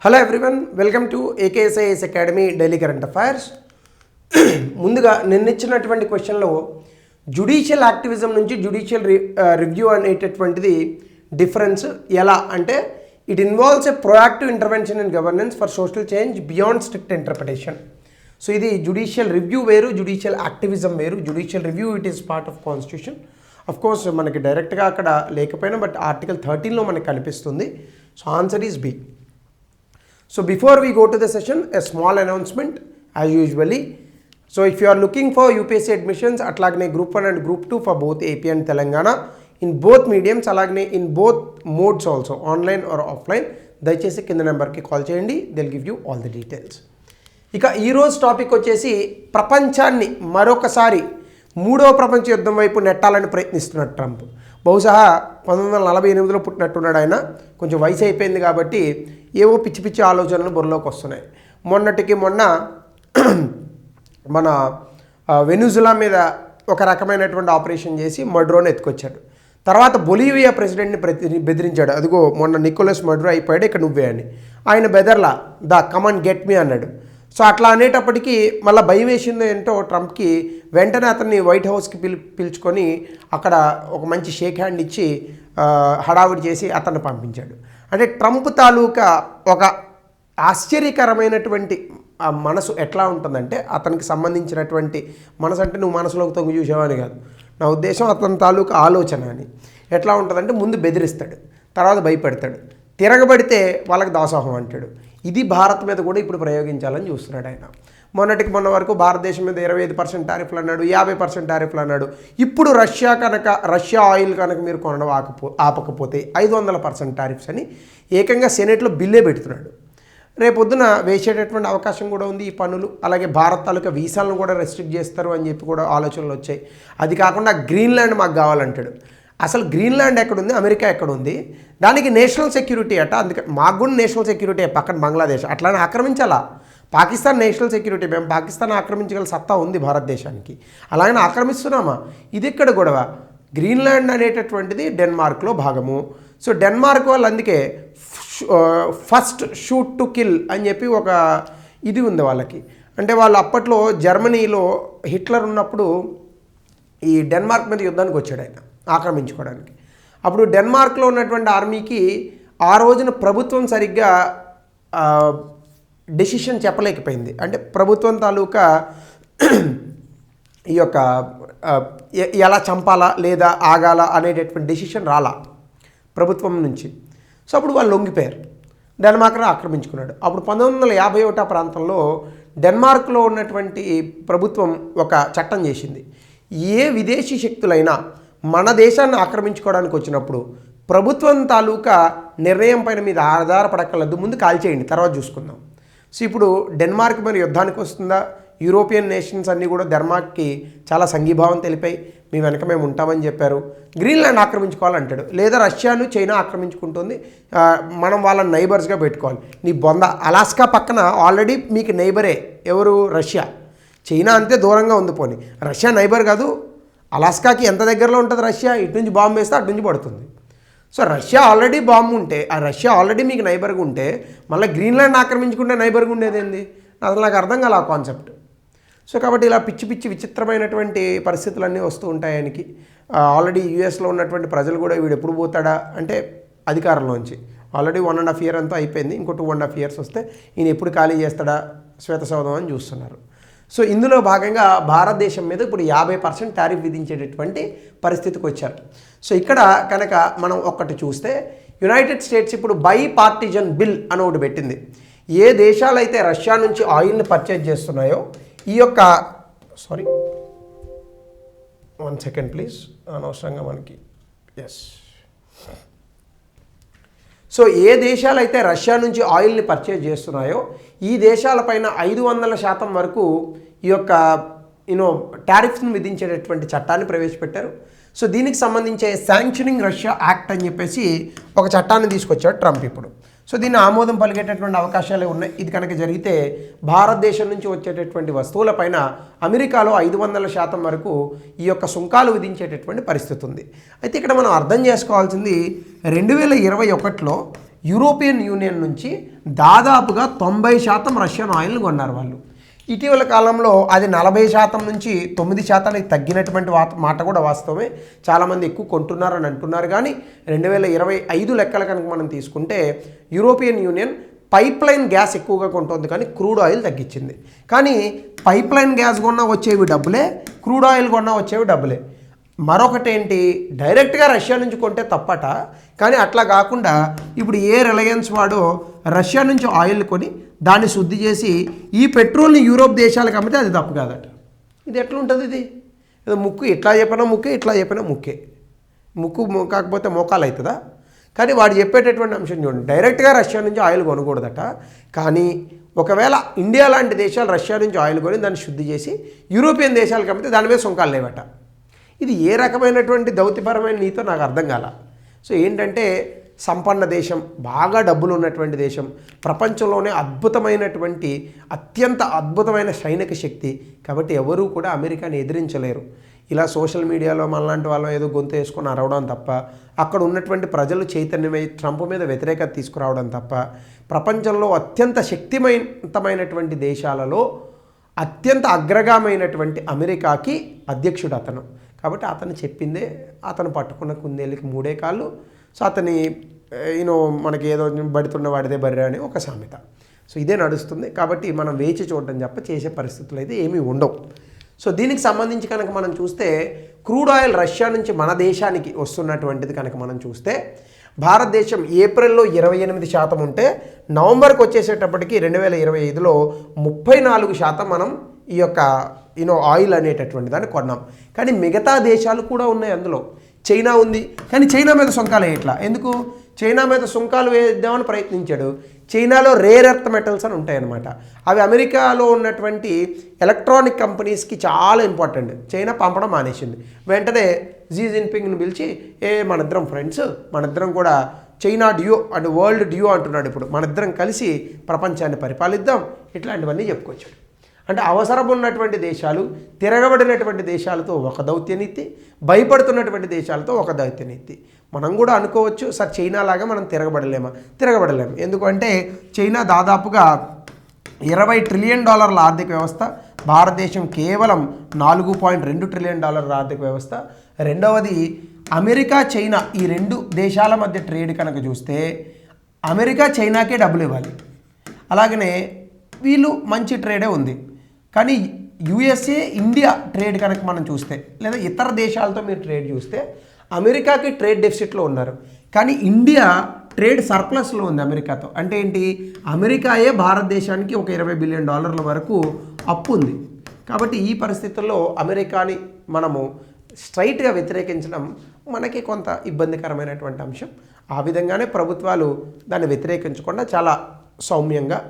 Hello everyone, welcome to AKSIS academy daily current affairs. ముందుగా నిన్నిచ్చినటువంటి క్వశ్చన్లో జుడిషియల్ యాక్టివిజం నుంచి జుడిషియల్ రివ్యూ అనేటటువంటిది డిఫరెన్స్ ఎలా అంటే it involves a proactive intervention in governance for social change beyond strict interpretation. So ఇది judicial review వేరు, judicial activism వేరు. Judicial review it is part of constitution. Of course మనకి డైరెక్ట్గా అక్కడ లేకపోయినా బట్ ఆర్టికల్ 13లో మనకి కనిపిస్తుంది. So answer is B. So before we go to the session, a small announcement as usually. So if you are looking for UPSC admissions, atlagane Group 1 and Group 2 for both AP and Telangana in both mediums, alagane in both modes also, online or offline, దయచేసి కింద నెంబర్కి call చేయండి. they'll give you all the details. ఇక ఈరోజు topic వచ్చేసి ప్రపంచాన్ని మరొకసారి మూడవ ప్రపంచ యుద్ధం వైపు నెట్టాలని ప్రయత్నిస్తున్నాడు ట్రంప్. బహుశా 1948లో పుట్టినట్టున్నాడు ఆయన. కొంచెం వయసు అయిపోయింది కాబట్టి ఏవో పిచ్చి పిచ్చి ఆలోచనలు బుర్రలోకి వస్తున్నాయి. మొన్నటికి మొన్న మన వెనుజులా మీద ఒక రకమైనటువంటి ఆపరేషన్ చేసి మడ్రోని ఎత్తుకొచ్చాడు. తర్వాత బొలీవియా ప్రెసిడెంట్ని బెదిరించాడు. అదిగో మొన్న నికోలస్ మడ్రో అయిపోయాడు, ఇక్కడ నువ్వే అని. ఆయన బెదర్లా కమన్ గెట్ మీ అన్నాడు. సో అట్లా అనేటప్పటికీ మళ్ళీ భయం వేసింది ఏంటో ట్రంప్కి. వెంటనే అతన్ని వైట్ హౌస్కి పిలుచుకొని అక్కడ ఒక మంచి షేక్ హ్యాండ్ ఇచ్చి హడావుడి చేసి అతన్ని పంపించాడు. అంటే ట్రంప్ తాలూకా ఒక ఆశ్చర్యకరమైనటువంటి మనసు ఎట్లా ఉంటుందంటే, అతనికి సంబంధించినటువంటి మనసు అంటే నువ్వు మనసులోకి తొంగి చూసేవాని కాదు, నా ఉద్దేశం అతని తాలూకా ఆలోచన అని. ఎట్లా ఉంటుందంటే ముందు బెదిరిస్తాడు, తర్వాత భయపెడతాడు, తిరగబడితే వాళ్ళకి దాసోహం అంటాడు. ఇది భారత్ మీద కూడా ఇప్పుడు ప్రయోగించాలని చూస్తున్నాడు ఆయన. మొన్నటికి మొన్న వరకు భారతదేశం మీద 25% టారిఫ్లు అన్నాడు, 50% టారిఫ్లు అన్నాడు. ఇప్పుడు రష్యా ఆయిల్ కనుక మీరు కొనడం ఆపకపోతే 500% టారిఫ్స్ అని ఏకంగా సెనేట్లో బిల్లే పెడుతున్నాడు. రేపొద్దున వేసేటటువంటి అవకాశం కూడా ఉంది ఈ పన్నులు. అలాగే భారత్ తాలూకా వీసాలను కూడా రెస్ట్రిక్ట్ చేస్తారు అని చెప్పి కూడా ఆలోచనలు వచ్చాయి. అది కాకుండా గ్రీన్లాండ్ మాకు కావాలంటాడు. అసలు గ్రీన్లాండ్ ఎక్కడుంది, అమెరికా ఎక్కడుంది, దానికి నేషనల్ సెక్యూరిటీ అట. అందుకే మాకు కూడా నేషనల్ సెక్యూరిటీ పక్కన బంగ్లాదేశ్, అట్లానే ఆక్రమించాలా. పాకిస్తాన్ నేషనల్ సెక్యూరిటీ, మేము పాకిస్తాన్ ఆక్రమించగల సత్తా ఉంది భారతదేశానికి, అలాగని ఆక్రమిస్తున్నామా? ఇది ఇక్కడ గొడవ. గ్రీన్లాండ్ అనేటటువంటిది డెన్మార్క్లో భాగము. సో డెన్మార్క్ వాళ్ళు అందుకే ఫస్ట్ షూట్ టు కిల్ అని చెప్పి ఒక ఇది ఉంది వాళ్ళకి. అంటే వాళ్ళు అప్పట్లో జర్మనీలో హిట్లర్ ఉన్నప్పుడు ఈ డెన్మార్క్ మీద యుద్ధానికి వచ్చాడు ఆయన ఆక్రమించుకోవడానికి. అప్పుడు డెన్మార్క్లో ఉన్నటువంటి ఆర్మీకి ఆ రోజున ప్రభుత్వం సరిగ్గా డెసిషన్ చెప్పలేకపోయింది. అంటే ప్రభుత్వం తాలూకా ఈ యొక్క ఎలా చంపాలా లేదా ఆగాల అనేటటువంటి డెసిషన్ రాలా ప్రభుత్వం నుంచి. సో అప్పుడు వాళ్ళు లొంగిపోయారు, డెన్మార్క్ను ఆక్రమించుకున్నాడు. అప్పుడు 1951 ప్రాంతంలో డెన్మార్క్లో ఉన్నటువంటి ప్రభుత్వం ఒక చట్టం చేసింది. ఏ విదేశీ శక్తులైనా మన దేశాన్ని ఆక్రమించుకోవడానికి వచ్చినప్పుడు ప్రభుత్వం తాలూకా నిర్ణయం పైన మీద ఆధారపడక్కర్లేదు, ముందు కాల్చేయండి, తర్వాత చూసుకుందాం. సో ఇప్పుడు డెన్మార్క్ మరి యుద్ధానికి వస్తుందా? యూరోపియన్ నేషన్స్ అన్నీ కూడా డెన్మార్క్కి చాలా సంఘీభావం తెలిపాయి, మీ వెనక మేము ఉంటామని చెప్పారు. గ్రీన్లాండ్ ఆక్రమించుకోవాలంటాడు, లేదా రష్యాను చైనా ఆక్రమించుకుంటుంది, మనం వాళ్ళని నైబర్స్గా పెట్టుకోవాలి. నీ బొంద, అలాస్కా పక్కన ఆల్రెడీ మీకు నైబరే ఎవరు? రష్యా. చైనా అంతే దూరంగా ఉంది, పోనీ రష్యా నైబర్ కాదు. అలాస్కాకి ఎంత దగ్గరలో ఉంటుంది రష్యా? ఇటు నుంచి బాంబు వేస్తే అటు నుంచి పడుతుంది. సో రష్యా ఆల్రెడీ బాంబు ఉంటే, ఆ రష్యా ఆల్రెడీ మీకు నైబర్గా ఉంటే మళ్ళీ గ్రీన్లాండ్ ఆక్రమించుకుంటే నైబర్గా ఉండేదేంది? అసలు నాకు అర్థం కాలే ఆ కాన్సెప్ట్. సో కాబట్టి ఇలా పిచ్చి పిచ్చి విచిత్రమైనటువంటి పరిస్థితులన్నీ వస్తూ ఉంటాయి ఆయనకి. ఆల్రెడీ యూఎస్లో ఉన్నటువంటి ప్రజలు కూడా వీడు ఎప్పుడు పోతాడా అంటే అధికారంలోంచి ఆల్రెడీ 1.5 year అంతా అయిపోయింది, ఇంకో 2.5 years వస్తే ఈయన ఎప్పుడు ఖాళీ చేస్తాడా శ్వేతసౌధం అని చూస్తున్నారు. సో ఇందులో భాగంగా భారతదేశం మీద ఇప్పుడు 50% టారిఫ్ విధించేటటువంటి పరిస్థితికి వచ్చారు. సో ఇక్కడ కనుక మనం ఒక్కటి చూస్తే యునైటెడ్ స్టేట్స్ ఇప్పుడు బై పార్టిజన్ బిల్ అని ఒకటి పెట్టింది. ఏ దేశాలైతే రష్యా నుంచి ఆయిల్ని పర్చేజ్ చేస్తున్నాయో ఈ యొక్క వన్ సెకండ్ ప్లీజ్, అనవసరంగా మనకి సో ఏ దేశాలైతే రష్యా నుంచి ఆయిల్ని పర్చేజ్ చేస్తున్నాయో ఈ దేశాలపైన 500% వరకు ఈ యొక్క టారిఫ్స్ని విధించేటటువంటి చట్టాన్ని ప్రవేశపెట్టారు. సో దీనికి సంబంధించే శాంక్షనింగ్ రష్యా యాక్ట్ అని చెప్పేసి ఒక చట్టాన్ని తీసుకొచ్చాడు ట్రంప్ ఇప్పుడు. సో దీన్ని ఆమోదం పలిగేటటువంటి అవకాశాలే ఉన్నాయి. ఇది కనుక జరిగితే భారతదేశం నుంచి వచ్చేటటువంటి వస్తువులపైన అమెరికాలో 500% వరకు ఈ యొక్క సుంకాలు విధించేటటువంటి పరిస్థితి ఉంది. అయితే ఇక్కడ మనం అర్థం చేసుకోవాల్సింది 2021లో యూరోపియన్ యూనియన్ నుంచి దాదాపుగా 90% రష్యన్ ఆయిల్ని కొన్నారు వాళ్ళు. ఇటీవల కాలంలో అది 40% నుంచి 9%కి తగ్గినటువంటి మాట కూడా వాస్తవమే. చాలామంది ఎక్కువ కొంటున్నారని అంటున్నారు. కానీ 2025 లెక్కల కనుక మనం తీసుకుంటే European union pipe line gas ఎక్కువగా కొంటుంది, కానీ క్రూడ్ ఆయిల్ తగ్గించింది. కానీ పైప్ లైన్ గ్యాస్ కొన్నా వచ్చేవి డబ్బులే, క్రూడ్ ఆయిల్ కొన్నా వచ్చేవి డబ్బులే. మరొకటి ఏంటి, డైరెక్ట్గా రష్యా నుంచి కొంటే తప్పట, కానీ అట్లా కాకుండా ఇప్పుడు ఏ రిలయన్స్ వాడో రష్యా నుంచి ఆయిల్ కొని దాన్ని శుద్ధి చేసి ఈ పెట్రోల్ని యూరోప్ దేశాలకు అమ్మితే అది తప్పు కాదట. ఇది ఎట్లా ఉంటుంది? ఇది ఏదో ముక్కు ఇట్లా చెప్పినా ముక్కే, ఇట్లా చెప్పినా ముక్కే. ముక్కు కాకపోతే మోకాలు అవుతుందా? కానీ వాడు చెప్పేటటువంటి అంశం చూడండి, డైరెక్ట్గా రష్యా నుంచి ఆయిల్ కొనకూడదట. కానీ ఒకవేళ ఇండియా లాంటి దేశాలు రష్యా నుంచి ఆయిల్ కొని దాన్ని శుద్ధి చేసి యూరోపియన్ దేశాలకు అమ్మితే దాని మీద సుంకాలు లేవట. ఇది ఏ రకమైనటువంటి దౌత్యపరమైన నీతో నాకు అర్థం కాల. సో ఏంటంటే సంపన్న దేశం, బాగా డబ్బులు ఉన్నటువంటి దేశం, ప్రపంచంలోనే అద్భుతమైనటువంటి అత్యంత అద్భుతమైన సైనిక శక్తి. కాబట్టి ఎవరూ కూడా అమెరికాని ఎదిరించలేరు. ఇలా సోషల్ మీడియాలో మనలాంటి వాళ్ళం ఏదో గొంతు వేసుకొని అరవడం తప్ప, అక్కడ ఉన్నటువంటి ప్రజలు చైతన్యమై ట్రంప్ మీద వ్యతిరేకత తీసుకురావడం తప్ప, ప్రపంచంలో అత్యంత శక్తివంతమైనటువంటి దేశాలలో అత్యంత అగ్రగామైనటువంటి అమెరికాకి అధ్యక్షుడు అతను. కాబట్టి అతను చెప్పిందే, అతను పట్టుకున్న కుందేళ్ళకి 3 కాళ్ళు. సో అతని మనకి ఏదో బడుతున్న వాడిదే బర్రె అని ఒక సామెత. సో ఇదే నడుస్తుంది. కాబట్టి మనం వేచి చూడడం తప్ప చేసే పరిస్థితులు అయితే ఏమీ ఉండవు. సో దీనికి సంబంధించి కనుక మనం చూస్తే క్రూడ్ ఆయిల్ రష్యా నుంచి మన దేశానికి వస్తున్నటువంటిది కనుక మనం చూస్తే భారతదేశం ఏప్రిల్లో 28% ఉంటే నవంబర్కి వచ్చేసేటప్పటికి 2025లో 34% మనం ఈ యొక్క ఆయిల్ అనేటటువంటి దాన్ని కొన్నాం. కానీ మిగతా దేశాలు కూడా ఉన్నాయి. అందులో చైనా ఉంది, కానీ చైనా మీద సుంకాలు వేయట్లా. ఎందుకు? చైనా మీద సుంకాలు వేద్దామని ప్రయత్నించాడు. చైనాలో రేర్ ఎర్త్ మెటల్స్ అని ఉంటాయన్నమాట. అవి అమెరికాలో ఉన్నటువంటి ఎలక్ట్రానిక్ కంపెనీస్కి చాలా ఇంపార్టెంట్. చైనా పంపడం మానేసింది. వెంటనే జీ జిన్పింగ్ని పిలిచి, మనిద్దరం ఫ్రెండ్స్, మనిద్దరం కూడా China due and world due అంటున్నాడు. ఇప్పుడు మనిద్దరం కలిసి ప్రపంచాన్ని పరిపాలిద్దాం, ఇట్లాంటివన్నీ చెప్పుకొచ్చాడు. అంటే అవసరం ఉన్నటువంటి దేశాలు, తిరగబడినటువంటి దేశాలతో ఒక దౌత్యనీతి, భయపడుతున్నటువంటి దేశాలతో ఒక దౌత్యనీతి. మనం కూడా అనుకోవచ్చు, సార్ చైనా లాగా మనం తిరగబడలేము. ఎందుకంటే చైనా దాదాపుగా $20 ట్రిలియన్ ఆర్థిక వ్యవస్థ, భారతదేశం కేవలం $4.2 ట్రిలియన్ ఆర్థిక వ్యవస్థ. రెండవది అమెరికా, చైనా ఈ 2 దేశాల మధ్య ట్రేడ్ కనుక చూస్తే అమెరికా చైనాకే డబ్బులు ఇవ్వాలి. అలాగనే వీళ్ళు మంచి ట్రేడే ఉంది. కానీ యుఎస్ఏ, ఇండియా ట్రేడ్ కనుక మనం చూస్తే, లేదా ఇతర దేశాలతో మీరు ట్రేడ్ చూస్తే అమెరికాకి ట్రేడ్ డెఫిసిట్లో ఉన్నారు. కానీ ఇండియా ట్రేడ్ సర్ప్లస్లో ఉంది అమెరికాతో. అంటే ఏంటి? అమెరికాయే భారతదేశానికి ఒక $20 బిలియన్ వరకు అప్పు ఉంది. కాబట్టి ఈ పరిస్థితుల్లో అమెరికాని మనము స్ట్రైట్గా వ్యతిరేకించడం మనకి కొంత ఇబ్బందికరమైనటువంటి అంశం. ఆ విధంగానే ప్రభుత్వాలు దాన్ని వ్యతిరేకించకుండా చాలా సౌమ్యంగా,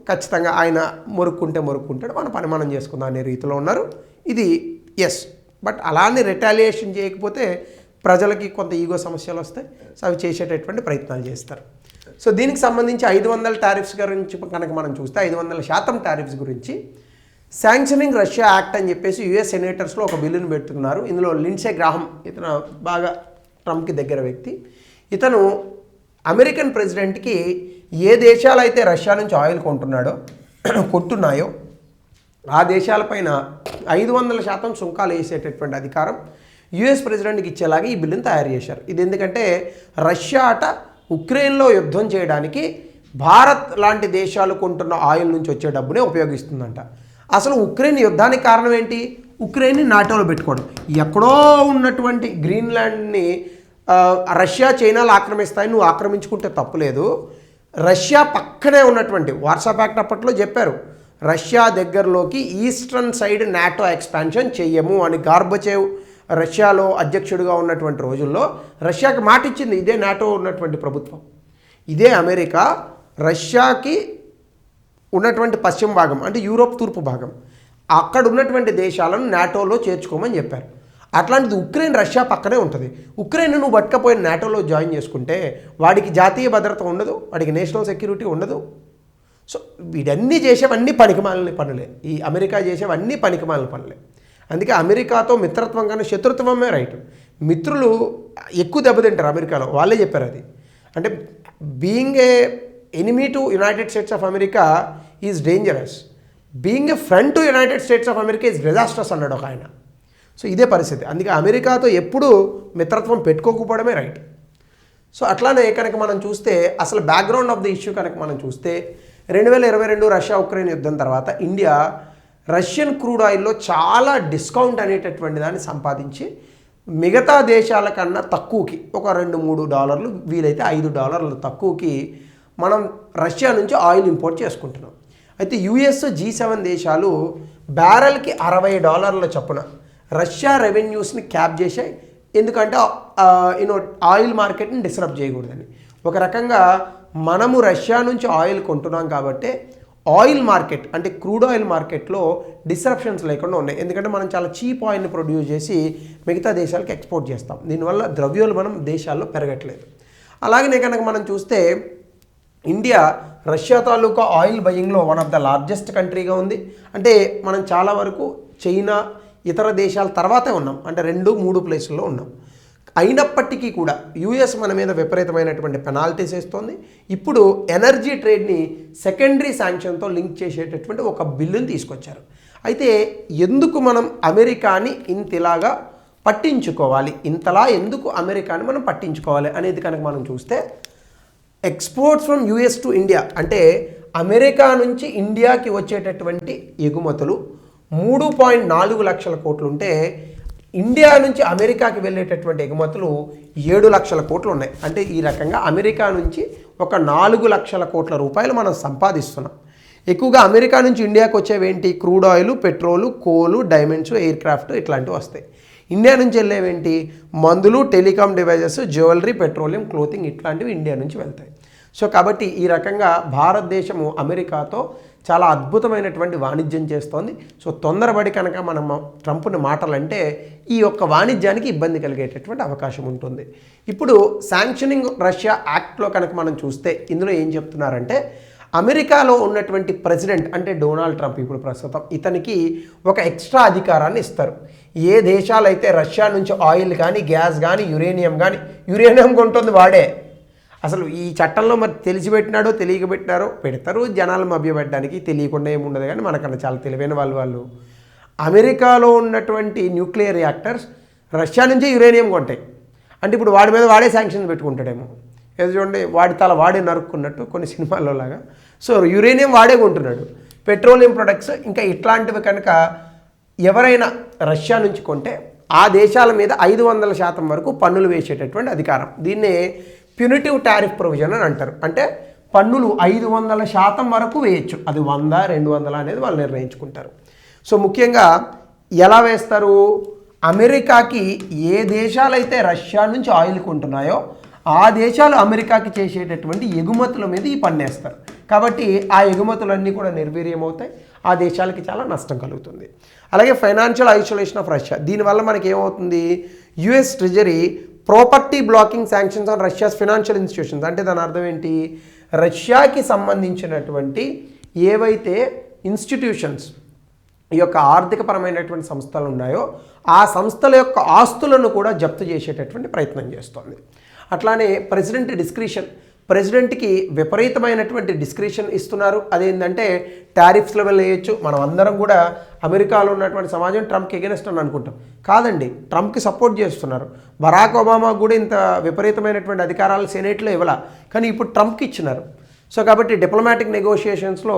ఖచ్చితంగా ఆయన మొరుక్కుంటాడు, మన పని మనం చేసుకుందాం అనే రీతిలో ఉన్నారు. ఇది ఎస్. బట్ అలానే రిటాలియేషన్ చేయకపోతే ప్రజలకి కొంత ఈగో సమస్యలు వస్తాయి. సో అవి చేసేటటువంటి ప్రయత్నాలు చేస్తారు. సో దీనికి సంబంధించి 500 టారిఫ్స్ గురించి కనుక మనం చూస్తే 500% టారిఫ్స్ గురించి శాంక్షనింగ్ రష్యా యాక్ట్ అని చెప్పేసి యుఎస్ సెనేటర్స్లో ఒక బిల్లును పెడుతున్నారు. ఇందులో లిండ్సే గ్రాహం, ఇతను బాగా ట్రంప్కి దగ్గర వ్యక్తి. ఇతను అమెరికన్ ప్రెసిడెంట్కి ఏ దేశాలైతే రష్యా నుంచి ఆయిల్ కొంటున్నాయో ఆ దేశాలపైన 500% సుంకాలు వేసేటటువంటి అధికారం యుఎస్ ప్రెసిడెంట్కి ఇచ్చేలాగా ఈ బిల్లును తయారు చేశారు. ఇది ఎందుకంటే రష్యా ఉక్రెయిన్లో యుద్ధం చేయడానికి భారత్ లాంటి దేశాలు కొంటున్న ఆయిల్ నుంచి వచ్చే డబ్బునే ఉపయోగిస్తుందంట. అసలు ఉక్రెయిన్ యుద్ధానికి కారణం ఏంటి? ఉక్రెయిన్ని నాటోలో పెట్టుకోవడం. ఎక్కడో ఉన్నటువంటి గ్రీన్లాండ్ని రష్యా, చైనాలు ఆక్రమిస్తాయి, నువ్వు ఆక్రమించుకుంటే తప్పులేదు. రష్యా పక్కనే ఉన్నటువంటి వార్సా ప్యాక్ట్ అప్పట్లో చెప్పారు, రష్యా దగ్గరలోకి ఈస్టర్న్ సైడ్ నాటో ఎక్స్పాన్షన్ చెయ్యము అని. గార్బచేవ్ రష్యాలో అధ్యక్షుడిగా ఉన్నటువంటి రోజుల్లో రష్యాకి మాట ఇచ్చింది. ఇదే నాటో ఉన్నటువంటి ప్రభుత్వం, ఇదే అమెరికా రష్యాకి ఉన్నటువంటి పశ్చిమ భాగం అంటే యూరోప్ తూర్పు భాగం, అక్కడ ఉన్నటువంటి దేశాలను నాటోలో చేర్చుకోమని చెప్పారు. అట్లాంటిది ఉక్రెయిన్ రష్యా పక్కనే ఉంటుంది. ఉక్రెయిన్ నువ్వు పట్టుకపోయిన నాటోలో జాయిన్ చేసుకుంటే వాడికి జాతీయ భద్రత ఉండదు, వాడికి నేషనల్ సెక్యూరిటీ ఉండదు. సో వీడన్నీ చేసేవన్నీ పనికిమాలిన పనులే. ఈ అమెరికా చేసేవన్నీ పనికిమాలిన పనులే. అందుకే అమెరికాతో మిత్రత్వం కానీ శత్రుత్వమే రైట్. మిత్రులు ఎక్కువ దెబ్బతింటారు అమెరికాలో, వాళ్ళే చెప్పారు అది. అంటే being a enemy to United states of America is dangerous, being a friend to United states of America is disasters అన్నాడు ఒక ఆయన. సో ఇదే పరిస్థితి. అందుకే అమెరికాతో ఎప్పుడూ మిత్రత్వం పెట్టుకోకపోవడమే రైట్. సో అట్లానే కనుక మనం చూస్తే అసలు బ్యాక్గ్రౌండ్ ఆఫ్ ద ఇష్యూ కనుక మనం చూస్తే 2022 రష్యా ఉక్రెయిన్ యుద్ధం తర్వాత ఇండియా రష్యన్ క్రూడ్ ఆయిల్లో చాలా డిస్కౌంట్ అనేటటువంటి దాన్ని సంపాదించి మిగతా దేశాల కన్నా తక్కువకి ఒక $2-3 వీలైతే $5 తక్కువకి మనం రష్యా నుంచి ఆయిల్ ఇంపోర్ట్ చేసుకుంటున్నాం. అయితే యుఎస్ G7 దేశాలు బ్యారెల్కి $60 చొప్పున రష్యా రెవెన్యూస్ని క్యాప్ చేశాయి. ఎందుకంటే ఆయిల్ మార్కెట్ని డిస్టర్బ్ చేయకూడదని. ఒక రకంగా మనము రష్యా నుంచి ఆయిల్ కొంటున్నాం కాబట్టి ఆయిల్ మార్కెట్ అంటే క్రూడ్ ఆయిల్ మార్కెట్లో డిస్రప్షన్స్ లేకుండా ఉన్నాయి. ఎందుకంటే మనం చాలా చీప్ ఆయిల్ని ప్రొడ్యూస్ చేసి మిగతా దేశాలకు ఎక్స్పోర్ట్ చేస్తాం. దీనివల్ల ద్రవ్యోల్బణం దేశాల్లో పెరగట్లేదు. అలాగనే కనుక మనం చూస్తే ఇండియా రష్యా తాలూకా ఆయిల్ బయింగ్లో వన్ ఆఫ్ ద లార్జెస్ట్ కంట్రీగా ఉంది. అంటే మనం చాలా వరకు చైనా ఇతర దేశాల తర్వాతే ఉన్నాం, అంటే 2-3 ప్లేసుల్లో ఉన్నాం. అయినప్పటికీ కూడా యుఎస్ మన మీద విపరీతమైనటువంటి పెనాల్టీస్ వేస్తోంది. ఇప్పుడు ఎనర్జీ ట్రేడ్ని సెకండరీ శాంక్షన్తో లింక్ చేసేటటువంటి ఒక బిల్లుని తీసుకొచ్చారు. అయితే ఎందుకు మనం అమెరికాని ఇంతలాగా పట్టించుకోవాలి, ఇంతలా ఎందుకు అమెరికాని మనం పట్టించుకోవాలి అనేది కనుక మనం చూస్తే exports from US to India అంటే అమెరికా నుంచి ఇండియాకి వచ్చేటటువంటి ఎగుమతులు 3.4 లక్షల కోట్లు ఉంటే ఇండియా నుంచి అమెరికాకి వెళ్ళేటటువంటి ఎగుమతులు 7 లక్షల కోట్లు ఉన్నాయి. అంటే ఈ రకంగా అమెరికా నుంచి ఒక 4 లక్షల కోట్ల రూపాయలు మనం సంపాదిస్తున్నాం. ఎక్కువగా అమెరికా నుంచి ఇండియాకి వచ్చేవేంటి? క్రూడ్ ఆయిల్, పెట్రోలు, కోలు, డైమండ్స్, ఎయిర్ క్రాఫ్ట్ ఇట్లాంటివి వస్తాయి. ఇండియా నుంచి వెళ్ళేవేంటి? మందులు, telecom devices, jewellery, petroleum, clothing ఇట్లాంటివి ఇండియా నుంచి వెళ్తాయి. సో కాబట్టి ఈ రకంగా భారతదేశము అమెరికాతో చాలా అద్భుతమైనటువంటి వాణిజ్యం చేస్తోంది. సో తొందరపడి కనుక మనం ట్రంప్ని మాటలంటే ఈ యొక్క వాణిజ్యానికి ఇబ్బంది కలిగేటటువంటి అవకాశం ఉంటుంది. ఇప్పుడు శాంక్షనింగ్ రష్యా యాక్ట్లో కనుక మనం చూస్తే ఇందులో ఏం చెప్తున్నారంటే అమెరికాలో ఉన్నటువంటి ప్రెసిడెంట్ అంటే డొనాల్డ్ ట్రంప్ ఇప్పుడు ప్రస్తుతం ఇతనికి ఒక ఎక్స్ట్రా అధికారాన్ని ఇస్తారు. ఏ దేశాలైతే రష్యా నుంచి ఆయిల్ కానీ గ్యాస్ కానీ యురేనియం కొంటుంది వాడే. అసలు ఈ చట్టంలో మరి తెలిసిపెట్టినాడో తెలియకబెట్టినారో పెడతారు జనాలు మభ్యపెట్టడానికి, తెలియకుండా ఏముండదు. కానీ మనకన్నా చాలా తెలివైన వాళ్ళు అమెరికాలో ఉన్నటువంటి న్యూక్లియర్ రియాక్టర్స్ రష్యా నుంచే యురేనియం కొంటాయి. అంటే ఇప్పుడు వాడి మీద వాడే శాంక్షన్ పెట్టుకుంటాడేమో. ఏదో చూడండి వాడి తల వాడే నరుక్కున్నట్టు కొన్ని సినిమాల్లో లాగా. సో యురేనియం వాడే కొంటున్నాడు. పెట్రోలియం ప్రొడక్ట్స్ ఇంకా ఇట్లాంటివి కనుక ఎవరైనా రష్యా నుంచి కొంటే ఆ దేశాల మీద 500% వరకు పన్నులు వేసేటటువంటి అధికారం. దీన్నే ప్యూనిటివ్ టారిఫ్ ప్రొవిజన్ అని అంటారు. అంటే పన్నులు 500% వరకు వేయచ్చు. అది 100, 200 అనేది వాళ్ళు నిర్ణయించుకుంటారు. సో ముఖ్యంగా ఎలా వేస్తారు? అమెరికాకి ఏ దేశాలైతే రష్యా నుంచి ఆయిల్ కొంటున్నాయో ఆ దేశాలు అమెరికాకి చేసేటటువంటి ఎగుమతుల మీద ఈ పన్ను వేస్తారు. కాబట్టి ఆ ఎగుమతులన్నీ కూడా నిర్వీర్యమవుతాయి, ఆ దేశాలకి చాలా నష్టం కలుగుతుంది. అలాగే ఫైనాన్షియల్ ఐసోలేషన్ ఆఫ్ రష్యా, దీనివల్ల మనకి ఏమవుతుంది? US treasury property blocking sanctions on Russia's financial institutions. అంటే దాని అర్థం ఏంటి? రష్యాకి సంబంధించినటువంటి ఏవైతే ఇన్స్టిట్యూషన్స్ ఈ యొక్క ఆర్థికపరమైనటువంటి సంస్థలు ఉన్నాయో ఆ సంస్థల యొక్క ఆస్తులను కూడా జప్తు చేసేటటువంటి ప్రయత్నం చేస్తోంది. అట్లానే ప్రెసిడెంట్కి విపరీతమైనటువంటి డిస్క్రిషన్ ఇస్తున్నారు. అదేంటంటే టారిఫ్స్ లెవెల్ వేయచ్చు. మనం అందరం కూడా అమెరికాలో ఉన్నటువంటి సమాజం ట్రంప్కి ఎగెనెస్ట్ అని అనుకుంటాం. కాదండి, ట్రంప్కి సపోర్ట్ చేస్తున్నారు. బరాక్ ఒబామా కూడా ఇంత విపరీతమైనటువంటి అధికారాలు సెనేట్లో ఇవ్వాల, కానీ ఇప్పుడు ట్రంప్కి ఇచ్చినారు. సో కాబట్టి డిప్లొమాటిక్ నెగోషియేషన్స్లో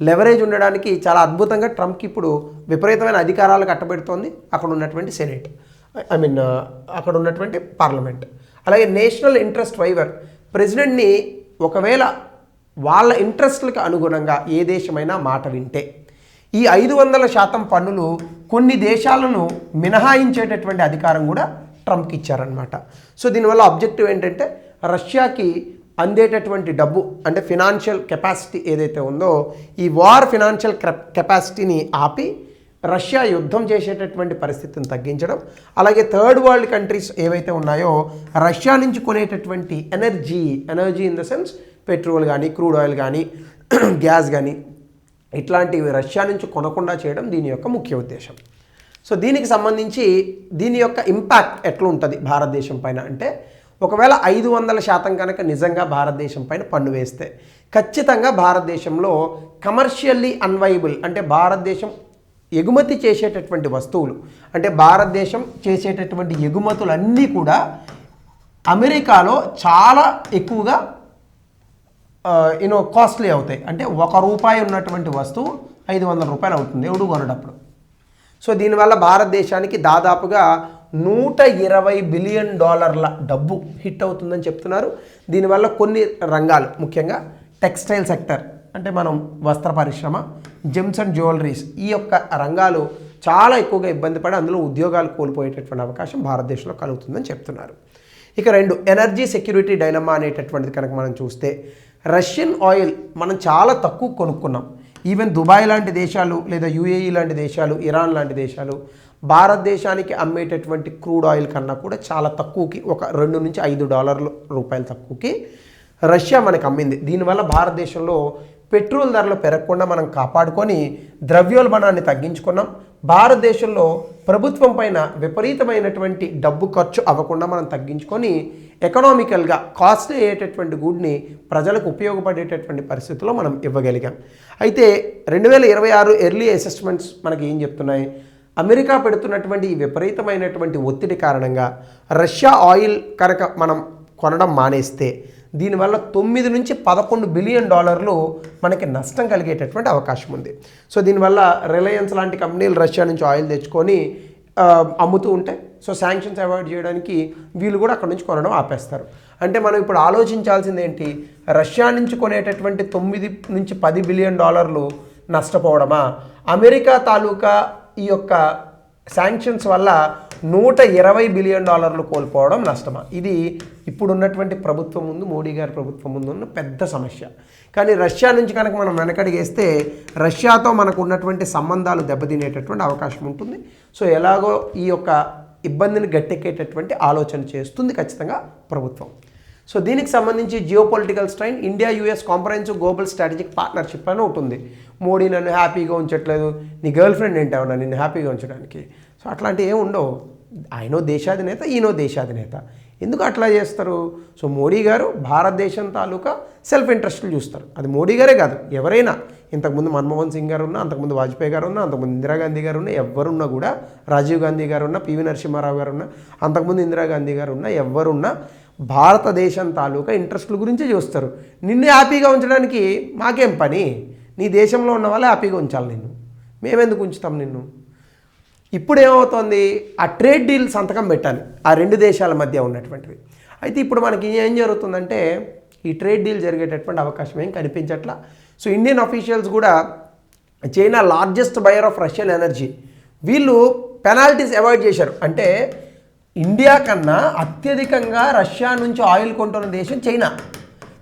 లెవరేజ్ ఉండడానికి చాలా అద్భుతంగా ట్రంప్కి ఇప్పుడు విపరీతమైన అధికారాలు కట్టబెడుతోంది అక్కడ ఉన్నటువంటి సెనేట్, అక్కడ ఉన్నటువంటి పార్లమెంట్. అలాగే నేషనల్ ఇంట్రెస్ట్ వైవర్, ప్రెసిడెంట్ని ఒకవేళ వాళ్ళ ఇంట్రెస్ట్లకు అనుగుణంగా ఏ దేశమైనా మాట వింటే ఈ 500% పన్నులు కొన్ని దేశాలను మినహాయించేటటువంటి అధికారం కూడా ట్రంప్కి ఇచ్చారనమాట. సో దీనివల్ల ఆబ్జెక్టివ్ ఏంటంటే రష్యాకి అందేటటువంటి డబ్బు అంటే ఫినాన్షియల్ కెపాసిటీ ఏదైతే ఉందో ఈ వార్ ఫినాన్షియల్ కెపాసిటీని ఆపి రష్యా యుద్ధం చేసేటటువంటి పరిస్థితిని తగ్గించడం, అలాగే థర్డ్ వరల్డ్ కంట్రీస్ ఏవైతే ఉన్నాయో రష్యా నుంచి కొనేటటువంటి energy in the sense petrol కానీ క్రూడ్ ఆయిల్ కానీ గ్యాస్ కానీ ఇట్లాంటివి రష్యా నుంచి కొనకుండా చేయడం దీని యొక్క ముఖ్య ఉద్దేశం. సో దీనికి సంబంధించి దీని యొక్క ఇంపాక్ట్ ఎట్లా ఉంటుంది భారతదేశం పైన అంటే ఒకవేళ 500% కనుక నిజంగా భారతదేశం పైన పన్ను వేస్తే ఖచ్చితంగా భారతదేశంలో కమర్షియల్లీ అన్వైబుల్ అంటే భారతదేశం ఎగుమతి చేసేటటువంటి వస్తువులు అంటే భారతదేశం చేసేటటువంటి ఎగుమతులన్నీ కూడా అమెరికాలో చాలా ఎక్కువగా కాస్ట్లీ అవుతాయి. అంటే ₹1 ఉన్నటువంటి వస్తువు ₹500 అవుతుంది ఎవడు కొనేటప్పుడు. సో దీనివల్ల భారతదేశానికి దాదాపుగా $120 బిలియన్ డబ్బు హిట్ అవుతుందని చెప్తున్నారు. దీనివల్ల కొన్ని రంగాలు ముఖ్యంగా టెక్స్టైల్ సెక్టర్ అంటే మనం వస్త్ర పరిశ్రమ, జెమ్స్ అండ్ జ్యువెలరీస్ ఈ యొక్క రంగాలు చాలా ఎక్కువగా ఇబ్బంది పడి అందులో ఉద్యోగాలు కోల్పోయేటటువంటి అవకాశం భారతదేశంలో కలుగుతుందని చెప్తున్నారు. ఇక 2 ఎనర్జీ సెక్యూరిటీ డైలమా అనేటటువంటిది కనుక మనం చూస్తే రష్యన్ ఆయిల్ మనం చాలా తక్కువ కొనుక్కున్నాం. ఈవెన్ దుబాయ్ లాంటి దేశాలు లేదా యుఏఈ లాంటి దేశాలు, ఇరాన్ లాంటి దేశాలు భారతదేశానికి అమ్మేటటువంటి క్రూడ్ ఆయిల్ కన్నా కూడా చాలా తక్కువకి ఒక $2 నుంచి $5 తక్కువకి రష్యా మనకు అమ్మింది. దీనివల్ల భారతదేశంలో పెట్రోల్ ధరలు పెరగకుండా మనం కాపాడుకొని ద్రవ్యోల్బణాన్ని తగ్గించుకున్నాం. భారతదేశంలో ప్రభుత్వం పైన విపరీతమైనటువంటి డబ్బు ఖర్చు అవ్వకుండా మనం తగ్గించుకొని ఎకనామికల్గా కాస్ట్ అయ్యేటటువంటి గుడ్ని ప్రజలకు ఉపయోగపడేటటువంటి పరిస్థితుల్లో మనం ఇవ్వగలిగాం. అయితే 2026 ఎర్లీ అసెస్మెంట్స్ మనకి ఏం చెప్తున్నాయి? అమెరికా పెడుతున్నటువంటి ఈ విపరీతమైనటువంటి ఒత్తిడి కారణంగా రష్యా ఆయిల్ కనుక మనం కొనడం మానేస్తే దీనివల్ల $9 నుంచి $11 బిలియన్ మనకి నష్టం కలిగేటటువంటి అవకాశం ఉంది. సో దీనివల్ల రిలయన్స్ లాంటి కంపెనీలు రష్యా నుంచి ఆయిల్ తెచ్చుకొని అమ్ముతూ ఉంటాయి. సో శాంక్షన్స్ అవాయిడ్ చేయడానికి వీళ్ళు కూడా అక్కడ నుంచి కొనడం ఆపేస్తారు. అంటే మనం ఇప్పుడు ఆలోచించాల్సింది ఏంటి? రష్యా నుంచి కొనేటటువంటి $9 నుంచి $10 బిలియన్ నష్టపోవడమా, అమెరికా తాలూకా ఈ యొక్క శాంక్షన్స్ వల్ల $120 బిలియన్ కోల్పోవడం నష్టమా? ఇది ఇప్పుడున్నటువంటి ప్రభుత్వం ముందు, మోడీ గారి ప్రభుత్వం ముందు ఉన్న పెద్ద సమస్య. కానీ రష్యా నుంచి కనుక మనం వెనకడిగేస్తే రష్యాతో మనకు ఉన్నటువంటి సంబంధాలు దెబ్బతినేటటువంటి అవకాశం ఉంటుంది. సో ఎలాగో ఈ యొక్క ఇబ్బందిని గట్టెక్కేటటువంటి ఆలోచన చేస్తుంది ఖచ్చితంగా ప్రభుత్వం. సో దీనికి సంబంధించి geopolitical strain India US comprehensive global strategic partnership అని ఉంటుంది. మోడీ నన్ను హ్యాపీగా ఉంచట్లేదు, నీ గర్ల్ ఫ్రెండ్ ఏంటన్నా నిన్ను హ్యాపీగా ఉంచడానికి. సో అట్లాంటివి ఏమి ఉండవు. ఆయనో దేశాధినేత, ఈయనో దేశాధినేత, ఎందుకు అట్లా చేస్తారు? సో మోడీ గారు భారతదేశం తాలూకా సెల్ఫ్ ఇంట్రెస్ట్లు చూస్తారు. అది మోడీ గారే కాదు, ఎవరైనా ఇంతకుముందు మన్మోహన్ సింగ్ గారు ఉన్నా, అంతకుముందు వాజ్పేయి గారు ఉన్నా, అంతకుముందు ఇందిరాగాంధీ గారు ఉన్నా, ఎవరున్నా కూడా రాజీవ్ గాంధీ గారు ఉన్నా, పివి నరసింహారావు గారు ఉన్నా, అంతకుముందు ఇందిరాగాంధీ గారు ఉన్నా, ఎవరున్నా భారతదేశం తాలూకా ఇంట్రెస్ట్ల గురించి చూస్తారు. నిన్ను హ్యాపీగా ఉంచడానికి మాకేం పని? నీ దేశంలో ఉన్న వాళ్ళే హ్యాపీగా ఉంచాలి నిన్ను, మేమెందుకు ఉంచుతాం నిన్ను? ఇప్పుడు ఏమవుతోంది? ఆ ట్రేడ్ డీల్ సంతకం పెట్టాలి ఆ 2 దేశాల మధ్య ఉన్నటువంటివి. అయితే ఇప్పుడు మనకి ఏం జరుగుతుందంటే ఈ ట్రేడ్ డీల్ జరిగేటటువంటి అవకాశం ఏం కనిపించట్లా. సో ఇండియన్ అఫీషియల్స్ కూడా China largest buyer of Russian energy, వీళ్ళు పెనాల్టీస్ అవాయిడ్ చేశారు. అంటే ఇండియా కన్నా అత్యధికంగా రష్యా నుంచి ఆయిల్ కొంటున్న దేశం చైనా,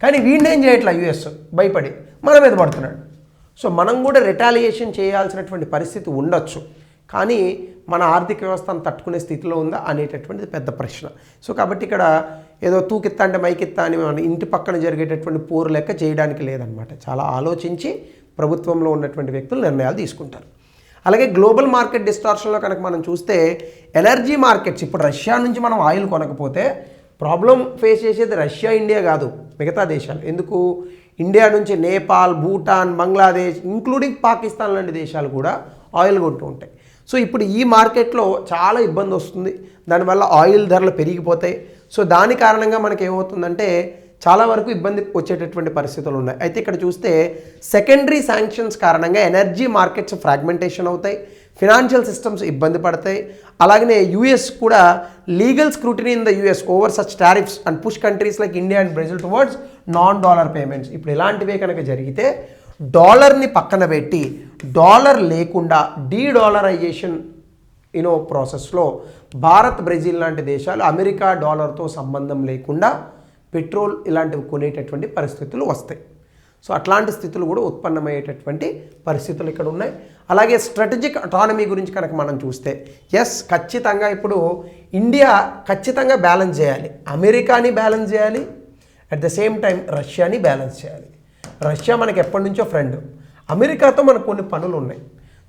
కానీ వీడినేం చేయట్లా యుఎస్ భయపడి మన మీద పడుతున్నాడు. సో మనం కూడా రిటాలియేషన్ చేయాల్సినటువంటి పరిస్థితి ఉండొచ్చు, కానీ మన ఆర్థిక వ్యవస్థను తట్టుకునే స్థితిలో ఉందా అనేటటువంటిది పెద్ద ప్రశ్న. సో కాబట్టి ఇక్కడ ఏదో తూకిత్తా అంటే మైకిత్తా అని మన ఇంటి పక్కన జరిగేటటువంటి పోరు లెక్క చేయడానికి లేదనమాట. చాలా ఆలోచించి ప్రభుత్వంలో ఉన్నటువంటి వ్యక్తులు నిర్ణయాలు తీసుకుంటారు. అలాగే గ్లోబల్ మార్కెట్ డిస్టార్షన్లో కనుక మనం చూస్తే ఎనర్జీ మార్కెట్స్ ఇప్పుడు రష్యా నుంచి మనం ఆయిల్ కొనకపోతే ప్రాబ్లం ఫేస్ చేసేది రష్యా, ఇండియా కాదు, మిగతా దేశాలు. ఎందుకు? ఇండియా నుంచి నేపాల్, భూటాన్, బంగ్లాదేశ్ ఇంక్లూడింగ్ పాకిస్తాన్ లాంటి దేశాలు కూడా ఆయిల్ కొంటూ ఉంటాయి. సో ఇప్పుడు ఈ మార్కెట్లో చాలా ఇబ్బంది వస్తుంది, దానివల్ల ఆయిల్ ధరలు పెరిగిపోతాయి. సో దాని కారణంగా మనకి ఏమవుతుందంటే చాలా వరకు ఇబ్బంది వచ్చేటటువంటి పరిస్థితులు ఉన్నాయి. అయితే ఇక్కడ చూస్తే సెకండరీ శాంక్షన్స్ కారణంగా ఎనర్జీ మార్కెట్స్ ఫ్రాగ్మెంటేషన్ అవుతాయి, ఫినాన్షియల్ సిస్టమ్స్ ఇబ్బంది పడతాయి. అలాగనే యూఎస్ కూడా legal scrutiny in the US over such tariffs and push countries like India and Brazil towards $non payments. ఇప్పుడు ఇలాంటివే కనుక జరిగితే డాలర్ని పక్కన పెట్టి డాలర్ లేకుండా డీడాలరైజేషన్ ప్రాసెస్లో భారత్, బ్రెజిల్ లాంటి దేశాలు అమెరికా డాలర్తో సంబంధం లేకుండా పెట్రోల్ ఇలాంటివి కొనేటటువంటి పరిస్థితులు వస్తాయి. సో అట్లాంటి స్థితులు కూడా ఉత్పన్నమయ్యేటటువంటి పరిస్థితులు ఇక్కడ ఉన్నాయి. అలాగే స్ట్రాటజిక్ అటానమీ గురించి కనుక మనం చూస్తే ఖచ్చితంగా ఇప్పుడు ఇండియా ఖచ్చితంగా బ్యాలెన్స్ చేయాలి, అమెరికాని బ్యాలెన్స్ చేయాలి, అట్ ద సేమ్ టైం రష్యాని బ్యాలెన్స్ చేయాలి. రష్యా మనకి ఎప్పటి నుంచో ఫ్రెండ్, అమెరికాతో మనకు కొన్ని పనులు ఉన్నాయి.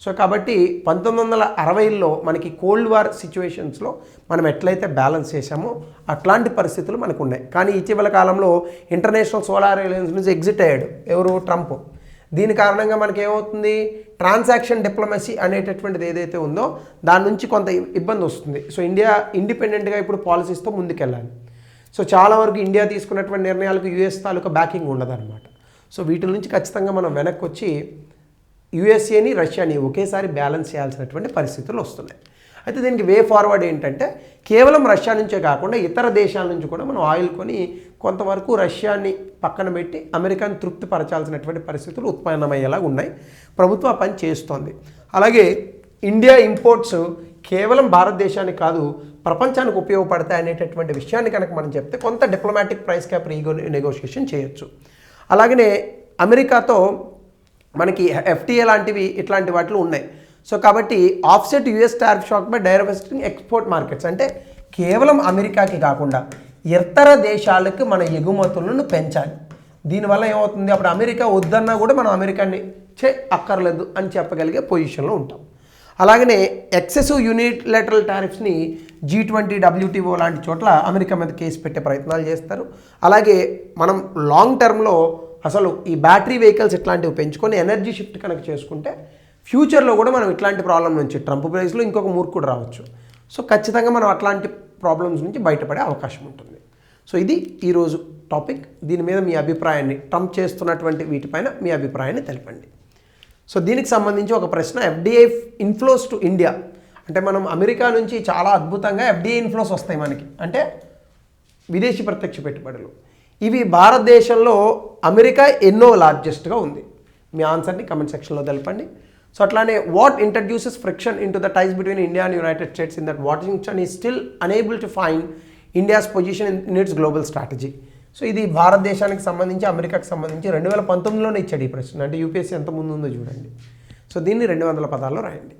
సో కాబట్టి 1960లో మనకి కోల్డ్ వార్ సిచ్యువేషన్స్లో మనం ఎట్లయితే బ్యాలెన్స్ చేశామో అట్లాంటి పరిస్థితులు మనకు ఉన్నాయి. కానీ ఇటీవల కాలంలో ఇంటర్నేషనల్ సోలార్ అలయన్స్ నుంచి ఎగ్జిట్ అయ్యాడు ఎవరు, ట్రంప్. దీని కారణంగా మనకి ఏమవుతుంది, ట్రాన్సాక్షన్ డిప్లొమసీ అనేటటువంటిది ఏదైతే ఉందో దాని నుంచి కొంత ఇబ్బంది వస్తుంది. సో ఇండియా ఇండిపెండెంట్గా ఇప్పుడు పాలసీస్తో ముందుకెళ్ళాలి. సో చాలా వరకు ఇండియా తీసుకున్నటువంటి నిర్ణయాలకు యుఎస్ తాలూకా బ్యాకింగ్ ఉండదన్నమాట. సో వీటి నుంచి ఖచ్చితంగా మనం వెనక్కి వచ్చి యుఎస్ఏని రష్యాని ఒకేసారి బ్యాలెన్స్ చేయాల్సినటువంటి పరిస్థితులు వస్తున్నాయి. అయితే దీనికి వే ఫార్వర్డ్ ఏంటంటే కేవలం రష్యా నుంచే కాకుండా ఇతర దేశాల నుంచి కూడా మనం ఆయిల్ కొని కొంతవరకు రష్యాని పక్కన పెట్టి అమెరికాని తృప్తిపరచాల్సినటువంటి పరిస్థితులు ఉత్పన్నమయ్యేలా ఉన్నాయి. ప్రభుత్వం ఆ పని చేస్తోంది. అలాగే ఇండియా ఇంపోర్ట్స్ కేవలం భారతదేశానికి కాదు ప్రపంచానికి ఉపయోగపడతాయి అనేటటువంటి విషయాన్ని కనుక మనం చెప్తే కొంత డిప్లొమాటిక్ ప్రైస్ క్యాప్ నెగోషియేషన్ చేయొచ్చు. అలాగనే అమెరికాతో మనకి ఎఫ్టీఏ లాంటివి ఇట్లాంటి వాటిలో ఉన్నాయి. సో కాబట్టి offset US tariff shock by diversifying export markets, అంటే కేవలం అమెరికాకి కాకుండా ఇతర దేశాలకు మన ఎగుమతులను పెంచాలి. దీనివల్ల ఏమవుతుంది, అప్పుడు అమెరికా వద్దన్నా కూడా మనం అమెరికాని అక్కర్లేదు అని చెప్పగలిగే పొజిషన్లో ఉంటాం. అలాగనే ఎక్సెసివ్ యూనిలేటరల్ టారిఫ్స్ని G20 WTO లాంటి చోట్ల అమెరికా మీద కేసు పెట్టే ప్రయత్నాలు చేస్తారు. అలాగే మనం లాంగ్ టర్మ్లో అసలు ఈ బ్యాటరీ వెహికల్స్ ఇట్లాంటివి పెంచుకొని ఎనర్జీ షిఫ్ట్ కనుక చేసుకుంటే ఫ్యూచర్లో కూడా మనం ఇట్లాంటి ప్రాబ్లం నుంచి ట్రంప్ ప్రైస్లో ఇంకొక మూర్ఖుడు రావచ్చు. సో ఖచ్చితంగా మనం అట్లాంటి ప్రాబ్లమ్స్ నుంచి బయటపడే అవకాశం ఉంటుంది. సో ఇది ఈరోజు టాపిక్. దీని మీద మీ అభిప్రాయాన్ని, ట్రంప్ చేస్తున్నటువంటి వీటిపైన మీ అభిప్రాయాన్ని తెలపండి. సో దీనికి సంబంధించి ఒక ప్రశ్న, ఎఫ్డిఐ ఇన్ఫ్లోస్ టు ఇండియా, అంటే మనం అమెరికా నుంచి చాలా అద్భుతంగా ఎఫ్డిఐ ఇన్ఫ్లోస్ వస్తాయి మనకి, అంటే విదేశీ ప్రత్యక్ష పెట్టుబడులు. ఇవి భారతదేశంలో అమెరికా ఎన్నో లార్జెస్ట్గా ఉంది. మీ ఆన్సర్ని కమెంట్ సెక్షన్లో తెలపండి. సో అట్లానే what introduces friction in to the ties between India and United States in that Washington is still unable to find India's position in its global strategy. So ఇది భారతదేశానికి సంబంధించి అమెరికాకి సంబంధించి 2019లోనే ఇచ్చాడు ఈ ప్రశ్న. అంటే యూపీఎస్సీ ఎంత ముందు ఉందో చూడండి. సో దీన్ని 200 పదాల్లో రాయండి.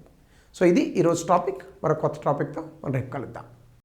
సో ఇది ఈరోజు టాపిక్. మరొక కొత్త టాపిక్తో మనం రేపు కలుద్దాం.